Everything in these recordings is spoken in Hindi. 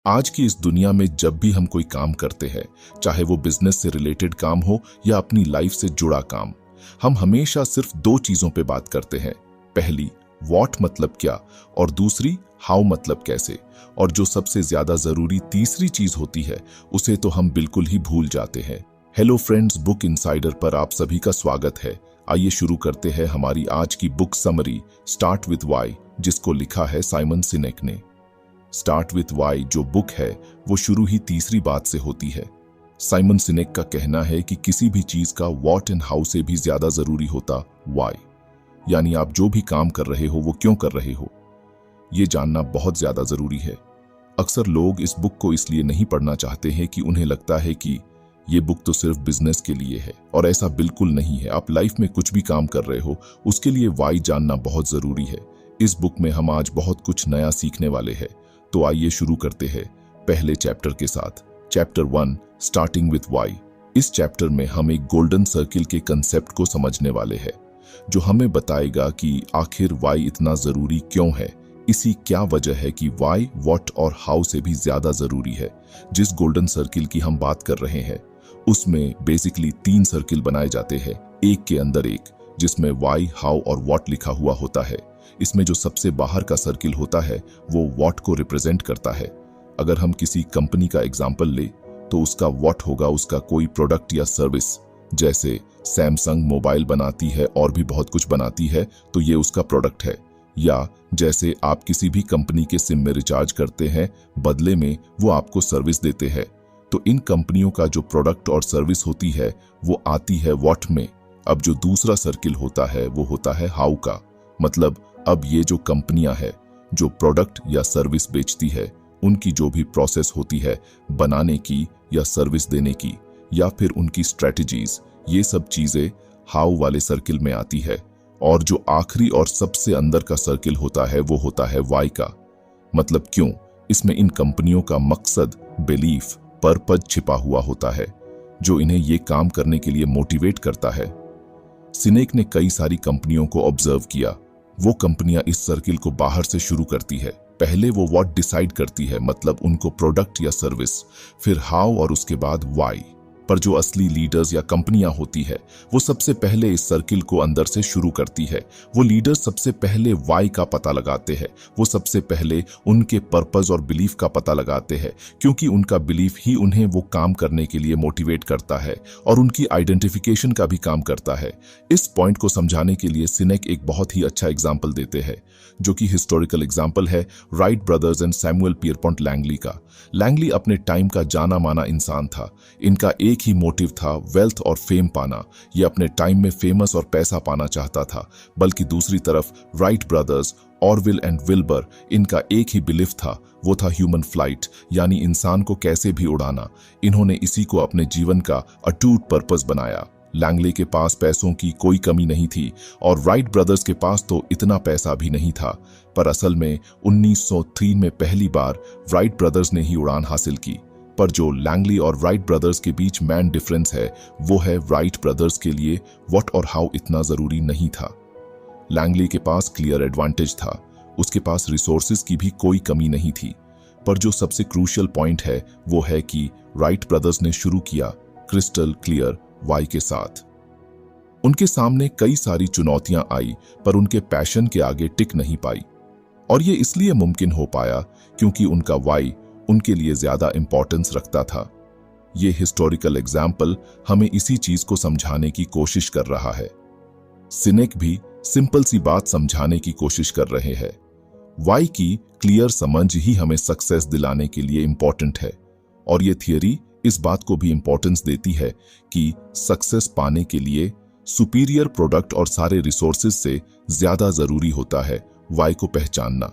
आज की इस दुनिया में जब भी हम कोई काम करते हैं, चाहे वो बिजनेस से रिलेटेड काम हो या अपनी लाइफ से जुड़ा काम, हम हमेशा सिर्फ दो चीजों पे बात करते हैं। पहली, व्हाट मतलब क्या, और दूसरी, हाउ मतलब कैसे। और जो सबसे ज्यादा जरूरी तीसरी चीज होती है, उसे तो हम बिल्कुल ही भूल जाते हैं। हेलो फ्रेंड्स, बुक इनसाइडर पर आप सभी का स्वागत है। आइए शुरू करते हैं हमारी आज की book summary start with why, जिसको लिखा है साइमन सिनेक ने। स्टार्ट विथ वाई जो बुक है वो शुरू ही तीसरी बात से होती है। साइमन सिनेक का कहना है कि किसी भी चीज का व्हाट एंड हाउ से भी ज्यादा जरूरी होता वाई, यानी आप जो भी काम कर रहे हो वो क्यों कर रहे हो, ये जानना बहुत ज्यादा जरूरी है। अक्सर लोग इस बुक को इसलिए नहीं पढ़ना चाहते हैं कि उन्हें लगता है कि ये बुक तो सिर्फ बिजनेस के लिए है, और ऐसा बिल्कुल नहीं है। आप लाइफ में कुछ भी काम कर रहे हो उसके लिए वाई जानना बहुत जरूरी है। इस बुक में हम आज बहुत कुछ नया सीखने वाले हैं। तो आइए शुरू करते हैं पहले चैप्टर के साथ। Chapter 1 starting with why. इस चैप्टर में हम एक गोल्डन सर्किल के कंसेप्ट को समझने वाले हैं, जो हमें बताएगा कि आखिर वाई इतना जरूरी क्यों है। इसी क्या वजह है कि वाई व्हाट और हाउ से भी ज्यादा जरूरी है। जिस गोल्डन सर्किल की हम बात कर रहे हैं उसमें बेसिकली 3 सर्किल बनाए जाते हैं, एक के अंदर एक, जिसमें वाई, हाउ और व्हाट लिखा हुआ होता है। इसमें जो सबसे बाहर का सर्किल होता है वो व्हाट को रिप्रेजेंट करता है। अगर हम किसी कंपनी का एग्जाम्पल ले तो उसका व्हाट होगा उसका कोई प्रोडक्ट या सर्विस। जैसे सैमसंग मोबाइल बनाती है और भी बहुत कुछ बनाती है, तो ये उसका प्रोडक्ट है। या जैसे आप किसी भी कंपनी के सिम में रिचार्ज करते हैं, बदले में वो आपको सर्विस देते हैं, तो इन कंपनियों का जो प्रोडक्ट और सर्विस होती है वो आती है व्हाट में। अब जो दूसरा सर्किल होता है वो होता है हाउ का। मतलब अब ये जो कंपनियां हैं जो प्रोडक्ट या सर्विस बेचती है, उनकी जो भी प्रोसेस होती है बनाने की या सर्विस देने की, या फिर उनकी स्ट्रेटजीज, ये सब चीजें हाउ वाले सर्किल में आती है। और जो आखिरी और सबसे अंदर का सर्किल होता है वो होता है वाई का। मतलब क्यों। इसमें इन कंपनियों का मकसद, बिलीफ, पर्पज छिपा हुआ होता है, जो इन्हें ये काम करने के लिए मोटिवेट करता है। सिनेक ने कई सारी कंपनियों को ऑब्जर्व किया। वो कंपनियां इस सर्किल को बाहर से शुरू करती है। पहले वो व्हाट डिसाइड करती है, मतलब उनको प्रोडक्ट या सर्विस, फिर हाउ और उसके बाद वाई। पर जो असली लीडर्स या कंपनियां होती है वो सबसे पहले इस सर्किल को अंदर से शुरू करती है। वो लीडर्स सबसे पहले वाई का पता लगाते हैं। वो सबसे पहले उनके पर्पस और बिलीफ का पता लगाते हैं, क्योंकि उनका बिलीफ ही उन्हें वो काम करने के लिए मोटिवेट करता है और उनकी आइडेंटिफिकेशन का भी काम करता है। इस पॉइंट को समझाने के लिए सिनेक एक बहुत ही अच्छा एग्जाम्पल देते हैं, जो कि हिस्टोरिकल एग्जाम्पल है Wright brothers and Samuel Pierpont Langley का। लैंगली अपने टाइम का जाना माना इंसान था। इनका एक ही मोटिव था, वेल्थ और फेम पाना। ये अपने टाइम में फेमस और पैसा पाना चाहता था। बल्कि दूसरी तरफ Wright brothers, Orville and Wilbur, इनका एक ही बिलीफ था, वो था ह्यूमन फ्लाइट, यानी इंसान को कैसे भी उड़ाना। इन्होंने इसी को अपने जीवन का अटूट पर्पस बनाया। लैंगले के पास पैसों की कोई कमी नहीं थी और राइट ब्रदर्स के पास तो इतना पैसा भी नहीं था, पर असल में 1903 में पहली बार राइट ब्रदर्स ने ही उड़ान हासिल की। पर जो लैंगली और राइट ब्रदर्स के बीच मेन डिफरेंस है वो है राइट ब्रदर्स के लिए व्हाट और हाउ इतना जरूरी नहीं था। लैंगली के पास क्लियर एडवांटेज था, उसके पास रिसोर्सेज की भी कोई कमी नहीं थी। पर जो सबसे क्रूशियल पॉइंट है वो है कि राइट ब्रदर्स ने शुरू किया क्रिस्टल क्लियर वाई के साथ। उनके सामने कई सारी चुनौतियां आई, पर उनके पैशन के आगे टिक नहीं पाई। और ये इसलिए मुमकिन हो पाया क्योंकि उनका वाई उनके लिए ज्यादा इंपॉर्टेंस रखता था। ये हिस्टोरिकल एग्जाम्पल हमें इसी चीज को समझाने की कोशिश कर रहा है। सिनेक भी सिंपल सी बात समझाने की कोशिश कर रहे हैं। वाई की क्लियर समझ ही हमें सक्सेस दिलाने के लिए इंपॉर्टेंट है। और ये थियरी इस बात को भी इंपॉर्टेंस देती है कि सक्सेस पाने के लिए सुपीरियर प्रोडक्ट और सारे रिसोर्सेज से ज्यादा जरूरी होता है वाई को पहचानना।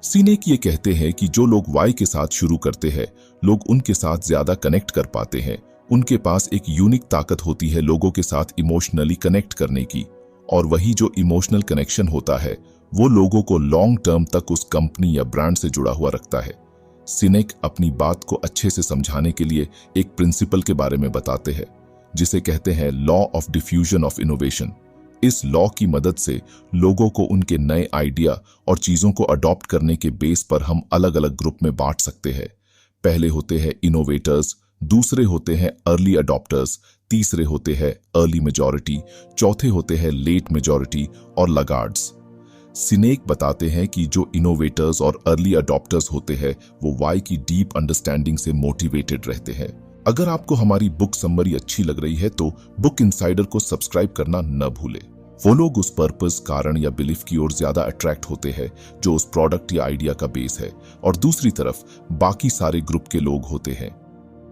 सिनेक ये कहते हैं कि जो लोग वाई के साथ शुरू करते हैं, लोग उनके साथ ज्यादा कनेक्ट कर पाते हैं। उनके पास एक यूनिक ताकत होती है लोगों के साथ इमोशनली कनेक्ट करने की, और वही जो इमोशनल कनेक्शन होता है वो लोगों को लॉन्ग टर्म तक उस कंपनी या ब्रांड से जुड़ा हुआ रखता है। सिनेक अपनी बात को अच्छे से समझाने के लिए एक प्रिंसिपल के बारे में बताते हैं, जिसे कहते हैं law of diffusion of innovation. इस लॉ की मदद से लोगों को उनके नए आइडिया और चीजों को अडॉप्ट करने के बेस पर हम अलग अलग ग्रुप में बांट सकते हैं। पहले होते हैं इनोवेटर्स, दूसरे होते हैं अर्ली अडॉप्टर्स, तीसरे होते हैं अर्ली मेजॉरिटी, चौथे होते हैं लेट मेजॉरिटी और लगार्ड्स। सिनेक बताते हैं कि जो इनोवेटर्स और अर्ली अडॉप्टर्स होते हैं वो वाई की डीप अंडरस्टैंडिंग से मोटिवेटेड रहते हैं। अगर आपको हमारी बुक समरी अच्छी लग रही है तो बुक इनसाइडर को सब्सक्राइब करना न भूलें। वो लोग उस पर्पस, कारण या बिलीफ की ओर ज्यादा अट्रैक्ट होते हैं जो उस प्रोडक्ट या आइडिया का बेस है, और दूसरी तरफ बाकी सारे ग्रुप के लोग होते हैं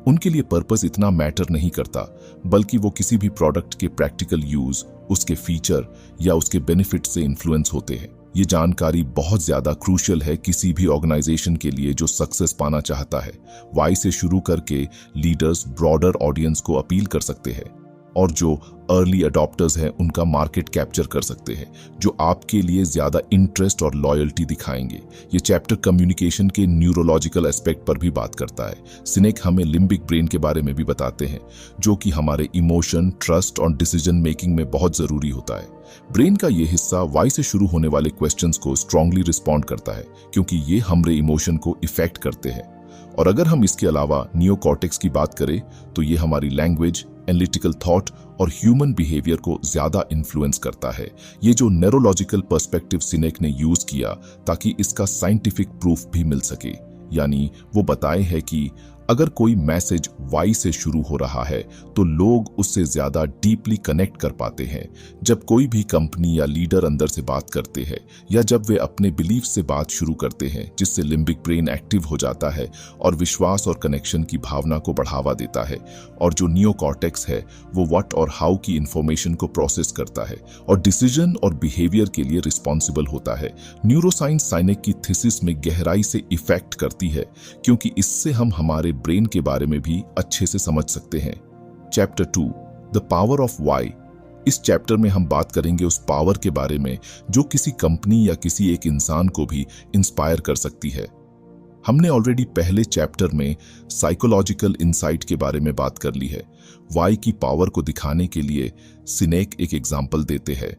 उनके लिए पर्पस इतना मैटर नहीं करता, बल्कि वो किसी भी प्रोडक्ट के प्रैक्टिकल यूज, उसके फीचर या उसके बेनिफिट से इन्फ्लुएंस होते हैं। ये जानकारी बहुत ज्यादा क्रूशियल है किसी भी ऑर्गेनाइजेशन के लिए जो सक्सेस पाना चाहता है। वाई से शुरू करके लीडर्स ब्रॉडर ऑडियंस को अपील कर सकते हैं, और जो अर्ली अडॉप्टर्स हैं उनका मार्केट कैप्चर कर सकते हैं जो आपके लिए ज्यादा इंटरेस्ट और लॉयल्टी दिखाएंगे। ये चैप्टर कम्युनिकेशन के न्यूरोलॉजिकल एस्पेक्ट पर भी बात करता है। सिनेक हमें लिम्बिक ब्रेन के बारे में भी बताते हैं जो कि हमारे इमोशन, ट्रस्ट और डिसीजन मेकिंग में बहुत जरूरी होता है। ब्रेन का ये हिस्सा वाई से शुरू होने वाले क्वेश्चंस को स्ट्रांगली रिस्पॉन्ड करता है क्योंकि ये हमारे इमोशन को इफेक्ट करते हैं। और अगर हम इसके अलावा नियोकॉर्टेक्स की बात करें तो ये हमारी लैंग्वेज, एनालिटिकल थॉट और ह्यूमन बिहेवियर को ज्यादा इन्फ्लुएंस करता है। ये जो न्यूरोलॉजिकल पर्सपेक्टिव सिनेक ने यूज किया ताकि इसका साइंटिफिक प्रूफ भी मिल सके, यानी वो बताए है कि अगर कोई मैसेज वाई से शुरू हो रहा है तो लोग उससे ज्यादा डीपली कनेक्ट कर पाते हैं। जब कोई भी कंपनी या लीडर अंदर से बात करते हैं या जब वे अपने बिलीफ से बात शुरू करते हैं, जिससे लिम्बिक ब्रेन एक्टिव हो जाता है और विश्वास और कनेक्शन की भावना को बढ़ावा देता है। और जो नियोकॉर्टेक्स है वो व्हाट और हाउ की इंफॉर्मेशन को प्रोसेस करता है और डिसीजन और बिहेवियर के लिए रिस्पॉन्सिबल होता है। न्यूरोसाइंस सिनेक की थीसिस में गहराई से इफेक्ट करती है क्योंकि इससे हम हमारे ब्रेन के बारे में भी अच्छे से समझ सकते हैं। Chapter 2, the power of why. इस चैप्टर में हम बात करेंगे उस पावर के बारे में जो किसी कंपनी या किसी एक इंसान को भी इंस्पायर कर सकती है। हमने ऑलरेडी पहले चैप्टर में साइकोलॉजिकल इंसाइट के बारे में बात कर ली है। वाई की पावर को दिखाने के लिए सिनेक एक एग्जाम्पल देते हैं।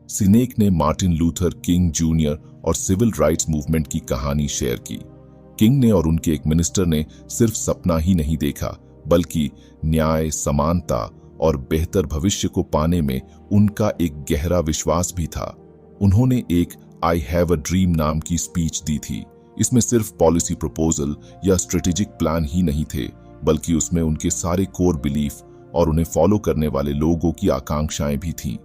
सिनेक ने मार्टिन लूथर किंग जूनियर और सिविल राइट्स मूवमेंट की कहानी शेयर की। किंग ने और उनके एक मिनिस्टर ने सिर्फ सपना ही नहीं देखा, बल्कि न्याय, समानता और बेहतर भविष्य को पाने में उनका एक गहरा विश्वास भी था। उन्होंने एक आई हैव अ ड्रीम नाम की स्पीच दी थी। इसमें सिर्फ पॉलिसी प्रपोजल या स्ट्रेटेजिक प्लान ही नहीं थे, बल्कि उसमें उनके सारे कोर बिलीफ और उन्हें फॉलो करने वाले लोगों की आकांक्षाएं भी थीं।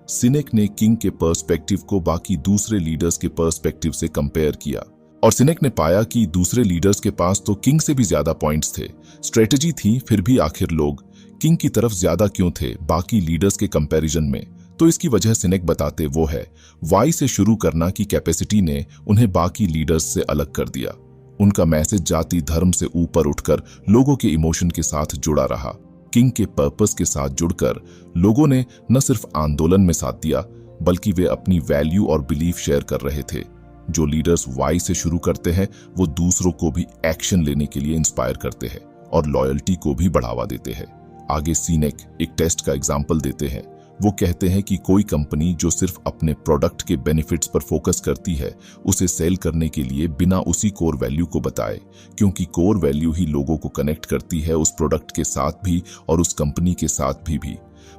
सिनेक ने किंग के पर्सपेक्टिव को बाकी दूसरे लीडर्स के पर्सपेक्टिव से कंपेयर किया और सिनेक ने पाया कि दूसरे लीडर्स के पास तो किंग से भी ज्यादा पॉइंट्स थे, स्ट्रेटेजी थी, फिर भी आखिर लोग किंग की तरफ ज्यादा क्यों थे बाकी लीडर्स के कंपैरिजन में। तो इसकी वजह सिनेक बताते वो है वाई से शुरू करना की कैपेसिटी ने उन्हें बाकी लीडर्स से अलग कर दिया। उनका मैसेज जाति धर्म से ऊपर उठकर लोगों के इमोशन के साथ जुड़ा रहा। किंग के पर्पस के साथ जुड़कर लोगों ने न सिर्फ आंदोलन में साथ दिया, बल्कि वे अपनी वैल्यू और बिलीफ शेयर कर रहे थे। जो लीडर्स वाई से शुरू करते हैं वो दूसरों को भी एक्शन लेने के लिए इंस्पायर करते हैं और लॉयल्टी को भी बढ़ावा देते हैं। आगे सिनेक एक टेस्ट का एग्जाम्पल देते हैं। वो कहते हैं कि कोई कंपनी जो सिर्फ अपने प्रोडक्ट के बेनिफिट्स पर फोकस करती है उसे सेल करने के लिए बिना उसी कोर वैल्यू को बताए, क्योंकि कोर वैल्यू ही लोगों को कनेक्ट करती है उस प्रोडक्ट के साथ भी और उस कंपनी के साथ भी।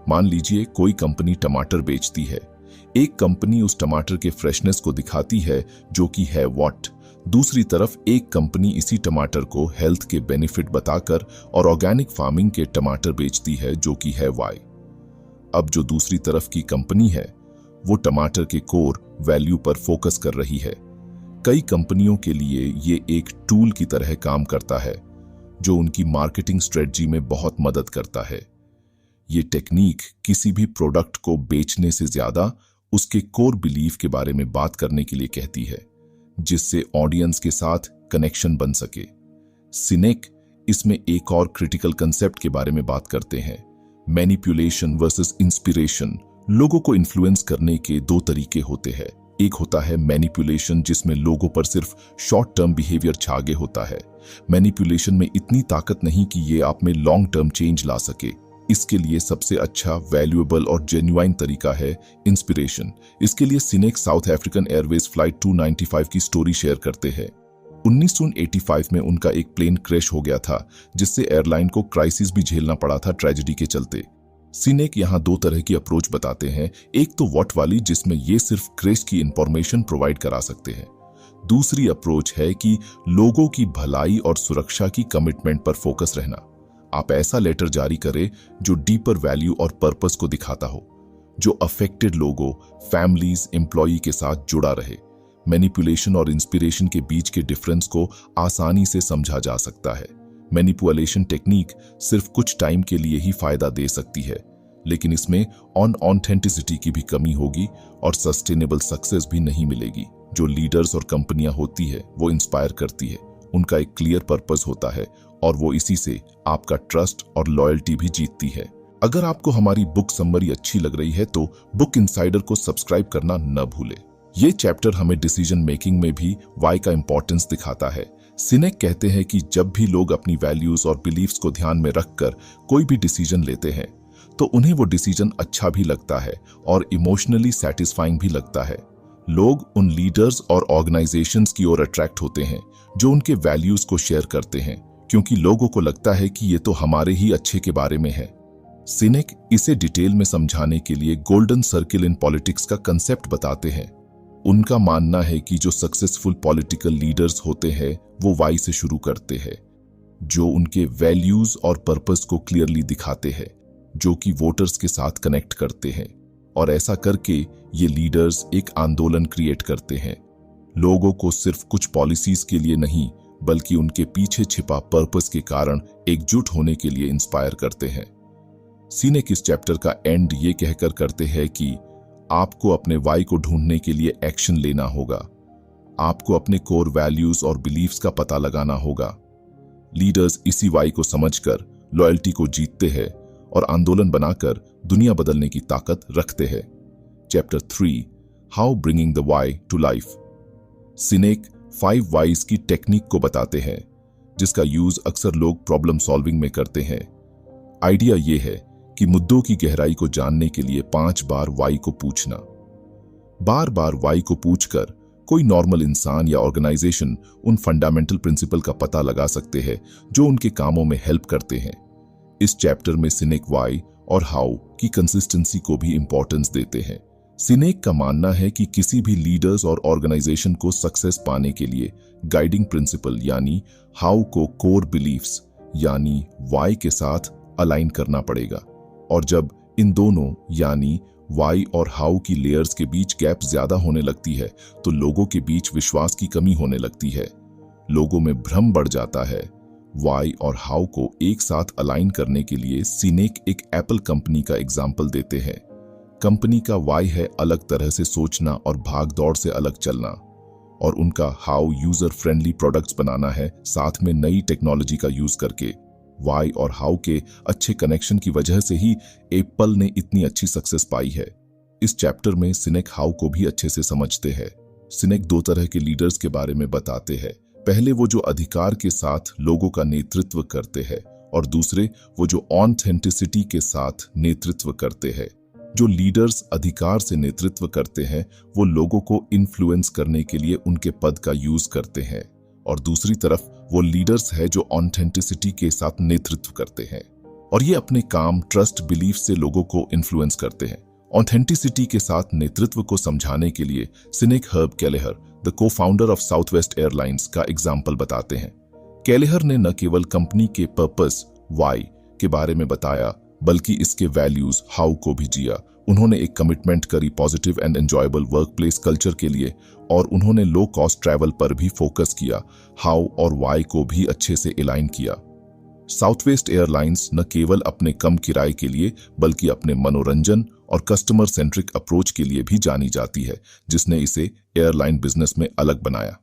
मान लीजिए कोई कंपनी टमाटर बेचती है। एक कंपनी उस टमाटर के फ्रेशनेस को दिखाती है जो कि है व्हाट। दूसरी तरफ एक कंपनी इसी टमाटर को हेल्थ के बेनिफिट बताकर और ऑर्गेनिक फार्मिंग के टमाटर बेचती है जो कि है वाई। अब जो दूसरी तरफ की कंपनी है वो टमाटर के कोर वैल्यू पर फोकस कर रही है। कई कंपनियों के लिए ये एक टूल की तरह काम करता है जो उनकी मार्केटिंग स्ट्रेटजी में बहुत मदद करता है। ये टेक्निक किसी भी प्रोडक्ट को बेचने से ज्यादा उसके कोर बिलीफ के बारे में बात करने के लिए कहती है, जिससे ऑडियंस के साथ कनेक्शन बन सके। सिनेक इसमें एक और क्रिटिकल कंसेप्ट के बारे में बात करते हैं, मैनिपुलेशन वर्सेस इंस्पिरेशन। लोगों को इन्फ्लुएंस करने के दो तरीके होते हैं। एक होता है मैनिपुलेशन, जिसमें लोगों पर सिर्फ शॉर्ट टर्म बिहेवियर छागे होता है। मैनिपुलेशन में इतनी ताकत नहीं कि ये आप में लॉन्ग टर्म चेंज ला सके। इसके लिए सबसे अच्छा, वैल्यूएबल और जेन्युइन तरीका है इंस्पिरेशन। इसके लिए सिनेक साउथ अफ्रीकन एयरवेज फ्लाइट 295 की स्टोरी शेयर करते हैं। 1985 में उनका एक प्लेन क्रैश हो गया था, जिससे एयरलाइन को क्राइसिस भी झेलना पड़ा था ट्रेजेडी के चलते। सिनेक यहाँ दो तरह की अप्रोच बताते हैं, एक तो वॉट वाली जिसमें ये सिर्फ क्रैश की इंफॉर्मेशन प्रोवाइड करा सकते हैं। दूसरी अप्रोच है कि लोगों की भलाई और सुरक्षा की कमिटमेंट पर फोकस रहना। आप ऐसा लेटर जारी करें जो डीपर वैल्यू और पर्पस को दिखाता हो, जो अफेक्टेड लोगों, फैमिलीज, एम्प्लॉई के साथ जुड़ा रहे। मैनिपुलेशन और इंस्पिरेशन के बीच के डिफरेंस को आसानी से समझा जा सकता है। मैनिपुलेशन टेक्निक सिर्फ कुछ टाइम के लिए ही फायदा दे सकती है, लेकिन इसमें ऑथेंटिसिटी की भी कमी होगी और सस्टेनेबल सक्सेस भी नहीं मिलेगी। जो लीडर्स और कंपनियां होती है वो इंस्पायर करती है, उनका एक क्लियर पर्पस होता है और वो इसी से आपका ट्रस्ट और लॉयल्टी भी जीतती है। अगर आपको हमारी बुक समरी अच्छी लग रही है तो बुक इनसाइडर को सब्सक्राइब करना न भूले। ये चैप्टर हमें डिसीजन मेकिंग में भी वाई का इंपॉर्टेंस दिखाता है। सिनेक कहते हैं कि जब भी लोग अपनी वैल्यूज और बिलीफ्स को ध्यान में रखकर कोई भी डिसीजन लेते हैं तो उन्हें वो डिसीजन अच्छा भी लगता है और इमोशनली सेटिस्फाइंग भी लगता है। लोग उन लीडर्स और ऑर्गेनाइजेशंस की ओर अट्रैक्ट होते हैं जो उनके वैल्यूज को शेयर करते हैं, क्योंकि लोगों को लगता है कि ये तो हमारे ही अच्छे के बारे में है। सिनेक इसे डिटेल में समझाने के लिए गोल्डन सर्किल इन पॉलिटिक्स का कंसेप्ट बताते हैं। उनका मानना है कि जो सक्सेसफुल पॉलिटिकल लीडर्स होते हैं वो वाई से शुरू करते हैं, जो उनके वैल्यूज और पर्पस को क्लियरली दिखाते हैं, जो कि वोटर्स के साथ कनेक्ट करते हैं। और ऐसा करके ये लीडर्स एक आंदोलन क्रिएट करते हैं, लोगों को सिर्फ कुछ पॉलिसीज के लिए नहीं बल्कि उनके पीछे छिपा पर्पस के कारण एकजुट होने के लिए इंस्पायर करते हैं। सिनेक इस चैप्टर का एंड ये कहकर करते हैं कि आपको अपने वाई को ढूंढने के लिए एक्शन लेना होगा। आपको अपने कोर वैल्यूज और बिलीफ्स का पता लगाना होगा। लीडर्स इसी वाई को समझकर लॉयल्टी को जीतते हैं और आंदोलन बनाकर दुनिया बदलने की ताकत रखते हैं। Chapter 3, how bringing the why to life. Sinek 5 whys की टेक्निक को बताते हैं, जिसका यूज अक्सर लोग प्रॉब्लम सॉल्विंग में करते हैं। आइडिया यह है कि मुद्दों की गहराई को जानने के लिए 5 बार वाई को पूछना। बार बार वाई को पूछकर कोई नॉर्मल इंसान या ऑर्गेनाइजेशन उन फंडामेंटल प्रिंसिपल का पता लगा सकते हैं जो उनके कामों में हेल्प करते हैं। इस चैप्टर में सिनेक वाई और हाउ की कंसिस्टेंसी को भी इंपॉर्टेंस देते हैं। सिनेक का मानना है कि किसी भी लीडर्स और ऑर्गेनाइजेशन को सक्सेस पाने के लिए गाइडिंग प्रिंसिपल यानी हाउ को कोर बिलीफ्स यानी वाई के साथ अलाइन करना पड़ेगा। और जब इन दोनों यानी वाई और हाउ की लेयर्स के बीच गैप ज्यादा होने लगती है तो लोगों के बीच विश्वास की कमी होने लगती है, लोगों में भ्रम बढ़ जाता है। वाई और हाउ को एक साथ अलाइन करने के लिए सिनेक एक एप्पल कंपनी का एग्जाम्पल देते हैं। कंपनी का वाई है अलग तरह से सोचना और भाग दौड़ से अलग चलना, और उनका हाउ यूजर फ्रेंडली प्रोडक्ट्स बनाना है, साथ में नई टेक्नोलॉजी का यूज करके। वाई और हाउ के अच्छे कनेक्शन की वजह से ही एप्पल ने इतनी अच्छी सक्सेस पाई है। इस चैप्टर में सिनेक हाउ को भी अच्छे से समझते हैं। सिनेक 2 तरह के लीडर्स के बारे में बताते हैं। पहले वो जो अधिकार के साथ लोगों का नेतृत्व करते हैं, और दूसरे वो जो ऑथेंटिसिटी के साथ नेतृत्व करते हैं। जो लीडर्स अधिकार से नेतृत्व करते हैं वो लोगों को इन्फ्लुएंस करने के लिए उनके पद का यूज करते हैं, और दूसरी तरफ वो लीडर्स है जो ऑथेंटिसिटी के साथ नेतृत्व करते हैं और ये अपने काम, ट्रस्ट, बिलीफ से लोगों को इन्फ्लुएंस करते हैं। ऑथेंटिसिटी के साथ नेतृत्व को समझाने के लिए Sinek Herb Kelleher, the cofounder of Southwest Airlines, का एग्जाम्पल बताते हैं। कैलेहर ने न केवल कंपनी के पर्पस वाई के बारे में बताया बल्कि इसके वैल्यूज हाउ को भी जिया। उन्होंने एक कमिटमेंट करी positive and enjoyable workplace culture के लिए, और उन्होंने लो कॉस्ट ट्रैवल पर भी फोकस किया। हाउ और वाई को भी अच्छे से अलाइन किया। साउथवेस्ट एयरलाइंस न केवल अपने कम किराए के लिए बल्कि अपने मनोरंजन और कस्टमर सेंट्रिक अप्रोच के लिए भी जानी जाती है, जिसने इसे एयरलाइन बिजनेस में अलग बनाया।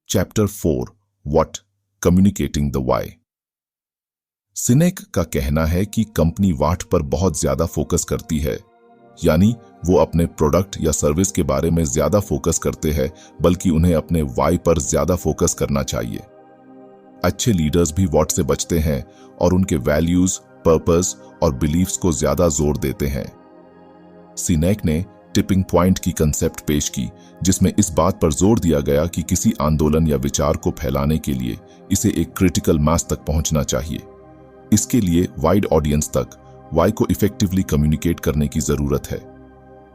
Chapter 4, what, communicating the why. Sinek का कहना है कि कंपनी वाट पर बहुत ज्यादा फोकस करती है, यानी वो अपने प्रोडक्ट या सर्विस के बारे में ज्यादा फोकस करते हैं बल्कि उन्हें अपने वाई पर ज्यादा फोकस करना चाहिए। अच्छे लीडर्स भी व्हाट से बचते हैं और उनके वैल्यूज पर्पस और बिलीफ्स को ज्यादा जोर देते हैं। सिनेक ने टिपिंग पॉइंट की कंसेप्ट पेश की, जिसमें इस बात पर जोर दिया गया कि किसी आंदोलन या विचार को फैलाने के लिए इसे एक क्रिटिकल मास तक पहुंचना चाहिए। इसके लिए वाइड ऑडियंस तक वाई को इफेक्टिवली कम्युनिकेट करने की जरूरत है।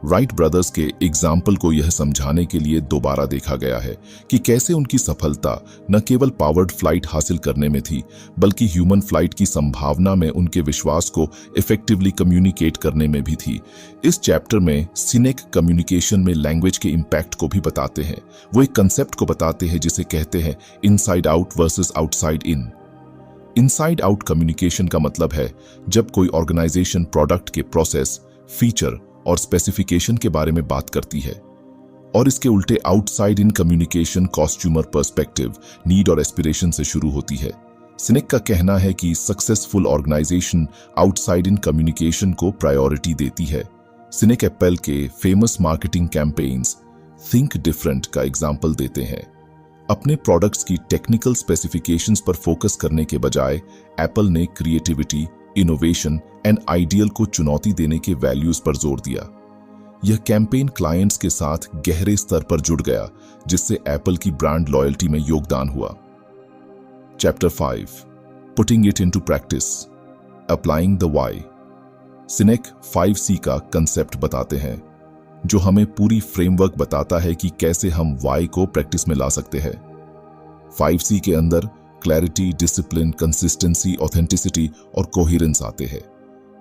राइट ब्रदर्स के एग्जाम्पल को यह समझाने के लिए दोबारा देखा गया है कि कैसे उनकी सफलता न केवल पावर्ड फ्लाइट हासिल करने में थी, बल्कि ह्यूमन फ्लाइट की संभावना में उनके विश्वास को इफेक्टिवली कम्युनिकेट करने में भी थी। इस चैप्टर में सिनेक कम्युनिकेशन में लैंग्वेज के इम्पैक्ट को भी बताते हैं। वो एक कंसेप्ट को बताते हैं जिसे कहते हैं inside out versus outside in. Inside out communication का मतलब है जब कोई ऑर्गेनाइजेशन प्रोडक्ट के प्रोसेस, फीचर और स्पेसिफिकेशन के बारे में बात करती है, और इसके उल्टे outside in communication customer perspective, need और एस्पिरेशन से शुरू होती है। सिनेक का कहना है कि successful organization outside in communication को प्रायोरिटी देती है। सिनेक एप्पल के famous marketing campaigns think different का एग्जाम्पल देते हैं। अपने प्रोडक्ट्स की टेक्निकल स्पेसिफिकेशंस पर फोकस करने के बजाय एप्पल ने क्रिएटिविटी, इनोवेशन एंड आइडियल को चुनौती देने के वैल्यूज पर जोर दिया। यह कैंपेन क्लाइंट्स के साथ गहरे स्तर पर जुड़ गया, जिससे एप्पल की ब्रांड लॉयल्टी में योगदान हुआ। Chapter 5 putting it into practice, applying the why. Sinek 5C का कंसेप्ट बताते हैं, जो हमें पूरी फ्रेमवर्क बताता है कि कैसे हम वाई को प्रैक्टिस में ला सकते हैं। 5C के अंदर क्लैरिटी, डिसिप्लिन, कंसिस्टेंसी, ऑथेंटिसिटी और कोहेरेंस आते हैं।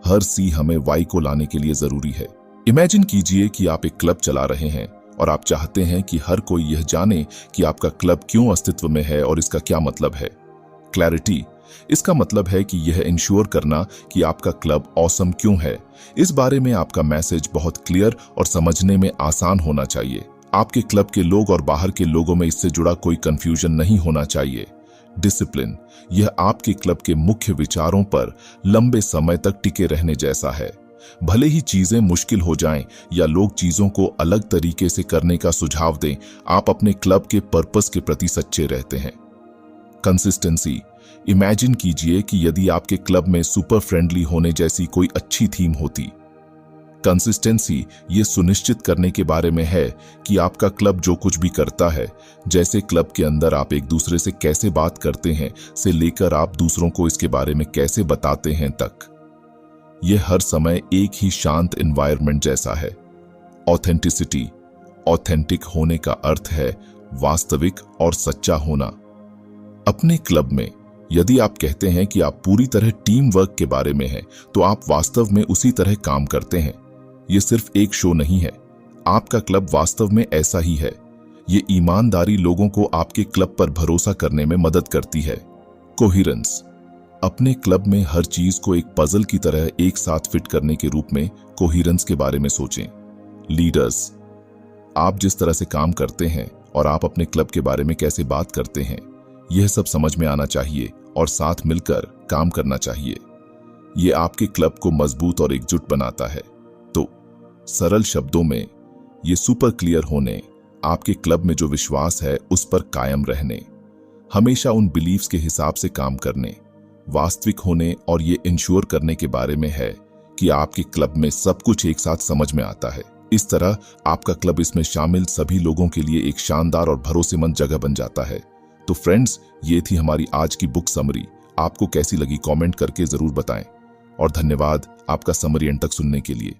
हर सी हमें वाई को लाने के लिए जरूरी है। इमेजिन कीजिए कि आप एक क्लब चला रहे हैं और आप चाहते हैं कि हर कोई यह जाने कि आपका क्लब क्यों अस्तित्व में है और इसका क्या मतलब है। क्लैरिटी, इसका मतलब है कि यह इंश्योर करना कि आपका क्लब ऑसम क्यों है। इस बारे में आपका मैसेज बहुत क्लियर और समझने में आसान होना चाहिए। आपके क्लब के लोग और बाहर के लोगों में इससे जुड़ा कोई कंफ्यूजन नहीं होना चाहिए। डिसिप्लिन, यह आपके क्लब के मुख्य विचारों पर लंबे समय तक टिके रहने जैसा है। भले ही चीजें मुश्किल हो जाएं या लोग चीजों को अलग तरीके से करने का सुझाव दें, आप अपने क्लब के पर्पस के प्रति सच्चे रहते हैं। कंसिस्टेंसी, इमेजिन कीजिए कि यदि आपके क्लब में सुपर फ्रेंडली होने जैसी कोई अच्छी थीम होती। कंसिस्टेंसी ये सुनिश्चित करने के बारे में है कि आपका क्लब जो कुछ भी करता है, जैसे क्लब के अंदर आप एक दूसरे से कैसे बात करते हैं से लेकर आप दूसरों को इसके बारे में कैसे बताते हैं तक, यह हर समय एक ही शांत एनवायरनमेंट जैसा है। ऑथेंटिसिटी, ऑथेंटिक होने का अर्थ है वास्तविक और सच्चा होना। अपने क्लब में यदि आप कहते हैं कि आप पूरी तरह टीम वर्क के बारे में हैं, तो आप वास्तव में उसी तरह काम करते हैं। यह सिर्फ एक शो नहीं है, आपका क्लब वास्तव में ऐसा ही है। ये ईमानदारी लोगों को आपके क्लब पर भरोसा करने में मदद करती है। कोहेरेंस, अपने क्लब में हर चीज को एक पजल की तरह एक साथ फिट करने के रूप में कोहेरेंस के बारे में सोचें। लीडर्स, आप जिस तरह से काम करते हैं और आप अपने क्लब के बारे में कैसे बात करते हैं, यह सब समझ में आना चाहिए और साथ मिलकर काम करना चाहिए। यह आपके क्लब को मजबूत और एकजुट बनाता है। तो सरल शब्दों में, ये सुपर क्लियर होने, आपके क्लब में जो विश्वास है उस पर कायम रहने, हमेशा उन बिलीव्स के हिसाब से काम करने, वास्तविक होने और ये इंश्योर करने के बारे में है कि आपके क्लब में सब कुछ एक साथ समझ में आता है। इस तरह आपका क्लब इसमें शामिल सभी लोगों के लिए एक शानदार और भरोसेमंद जगह बन जाता है। तो फ्रेंड्स, ये थी हमारी आज की बुक समरी। आपको कैसी लगी कमेंट करके जरूर बताएं और धन्यवाद आपका समरी एंड तक सुनने के लिए।